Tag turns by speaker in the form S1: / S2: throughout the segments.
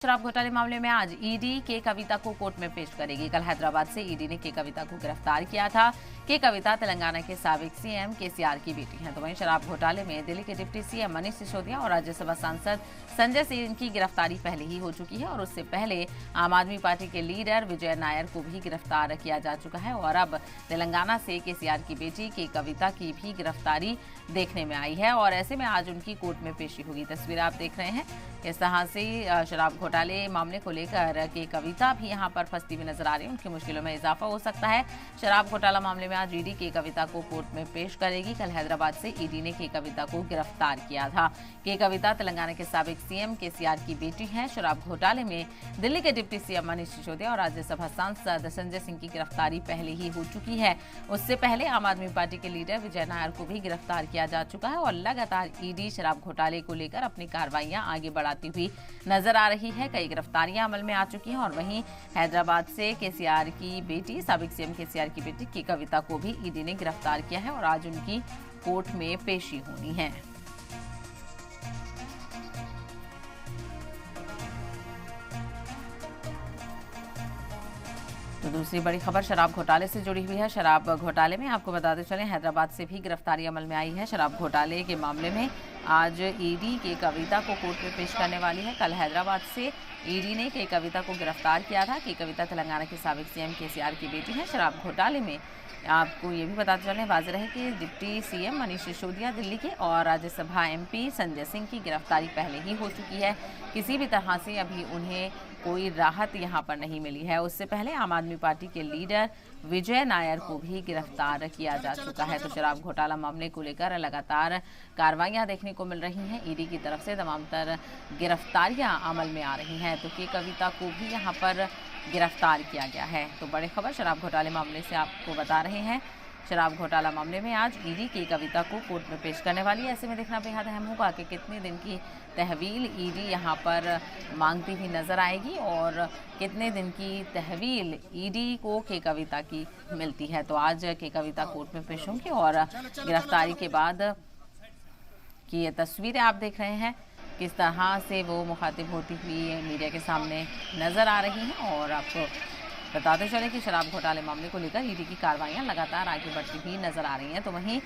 S1: शराब घोटाले मामले में आज ईडी के कविता को कोर्ट में पेश करेगी। कल हैदराबाद से ईडी ने के कविता को गिरफ्तार किया था। के कविता तेलंगाना के साबिक सीएम केसीआर की बेटी हैं। तो वहीं शराब घोटाले में दिल्ली के डिप्टी सीएम मनीष सिसोदिया और राज्यसभा सांसद संजय सिंह की गिरफ्तारी पहले ही हो चुकी है और उससे पहले आम आदमी पार्टी के लीडर विजय नायर को भी गिरफ्तार किया जा चुका है और अब तेलंगाना से केसीआर की बेटी के कविता की भी गिरफ्तारी देखने में आई है और ऐसे में आज उनकी कोर्ट में पेशी होगी। तस्वीर आप देख रहे हैं। इस तरह से शराब घोटाले मामले को लेकर के कविता भी यहां पर फंसती हुई नजर आ रही है। उनकी मुश्किलों में इजाफा हो सकता है। शराब घोटाला मामले में आज ईडी के कविता को कोर्ट में पेश करेगी। कल हैदराबाद से ईडी ने के कविता को गिरफ्तार किया था। के कविता तेलंगाना के साबिक सीएम केसीआर की बेटी है। शराब घोटाले में दिल्ली के डिप्टी सीएम मनीष सिसोदिया और राज्यसभा सांसद संजय सिंह की गिरफ्तारी पहले ही हो चुकी है। उससे पहले आम आदमी पार्टी के लीडर विजय नायर को भी गिरफ्तार किया जा चुका है और लगातार ईडी शराब घोटाले को लेकर अपनी कार्रवाइयां आगे बढ़ाती हुई नजर आ रही है। कई गिरफ्तारियां अमल में आ चुकी हैं और वहीं हैदराबाद से केसीआर की बेटी साबिक सीएम केसीआर की बेटी की कविता को भी ईडी ने गिरफ्तार किया है और आज उनकी कोर्ट में पेशी होनी है। तो दूसरी बड़ी खबर शराब घोटाले से जुड़ी हुई है। शराब घोटाले में आपको बताते चलें हैदराबाद से भी गिरफ्तारी अमल में आई है। शराब घोटाले के मामले में आज ईडी के कविता को कोर्ट में पेश करने वाली है। कल हैदराबाद से ईडी ने के कविता को गिरफ्तार किया था। के कविता तेलंगाना के साबिक सीएम केसीआर की बेटी है। शराब घोटाले में आपको ये भी बताते चलें वाज़ेह है कि डिप्टी सीएम मनीष सिसोदिया दिल्ली के और राज्यसभा एमपी संजय सिंह की गिरफ्तारी पहले ही हो चुकी है। किसी भी तरह से अभी उन्हें कोई राहत यहां पर नहीं मिली है। उससे पहले आम आदमी पार्टी के लीडर विजय नायर को भी गिरफ्तार किया जा चुका है। तो शराब घोटाला मामले को लेकर लगातार कार्रवाइयां देखने को मिल रही हैं। ईडी की तरफ से तमाम तर गिरफ्तारियां अमल में आ रही हैं। तो के कविता को भी यहां पर गिरफ्तार किया गया है। तो बड़ी खबर शराब घोटाले मामले से आपको बता रहे हैं। शराब घोटाला मामले में आज ईडी की कविता को कोर्ट में पेश करने वाली है। ऐसे में देखना बेहद अहम होगा कि कितने दिन की तहवील ईडी यहां पर मांगती हुई नजर आएगी और कितने दिन की तहवील ईडी को के कविता की मिलती है। तो आज के कविता कोर्ट में पेश होंगी और गिरफ्तारी के बाद की ये तस्वीरें आप देख रहे हैं किस तरह से वो मुखातिब होती हुई मीडिया के सामने नजर आ रही हैं। और आपको बताते चलें कि शराब घोटाले मामले को लेकर ईडी की कार्रवाइयां लगातार आगे बढ़ती हुई नजर आ रही हैं। तो वहीं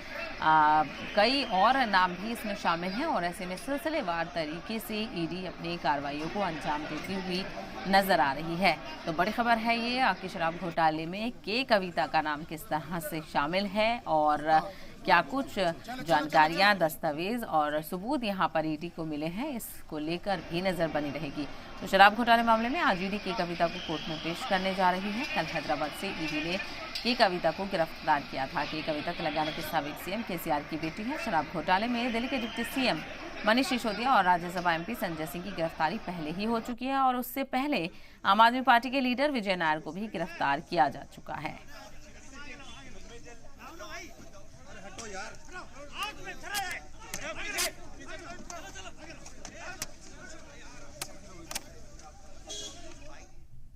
S1: कई और नाम भी इसमें शामिल हैं और ऐसे में सिलसिलेवार तरीके से ईडी अपनी कार्रवाइयों को अंजाम देती हुई नजर आ रही है। तो बड़ी खबर है ये कि शराब घोटाले में के कविता का नाम किस तरह से शामिल है और क्या कुछ जानकारियां, दस्तावेज और सबूत यहां पर ईडी को मिले हैं, इसको लेकर भी नजर बनी रहेगी। तो शराब घोटाले मामले में आज ईडी के कविता को कोर्ट में पेश करने जा रही है। कल हैदराबाद से ईडी ने के कविता को गिरफ्तार किया था। के कविता तेलंगाना के साबिक सीएम केसीआर की बेटी है। शराब घोटाले में दिल्ली के डिप्टी सीएम मनीष सिसोदिया और राज्यसभा एमपी संजय सिंह की गिरफ्तारी पहले ही हो चुकी है और उससे पहले आम आदमी पार्टी के लीडर विजय नायर को भी गिरफ्तार किया जा चुका है।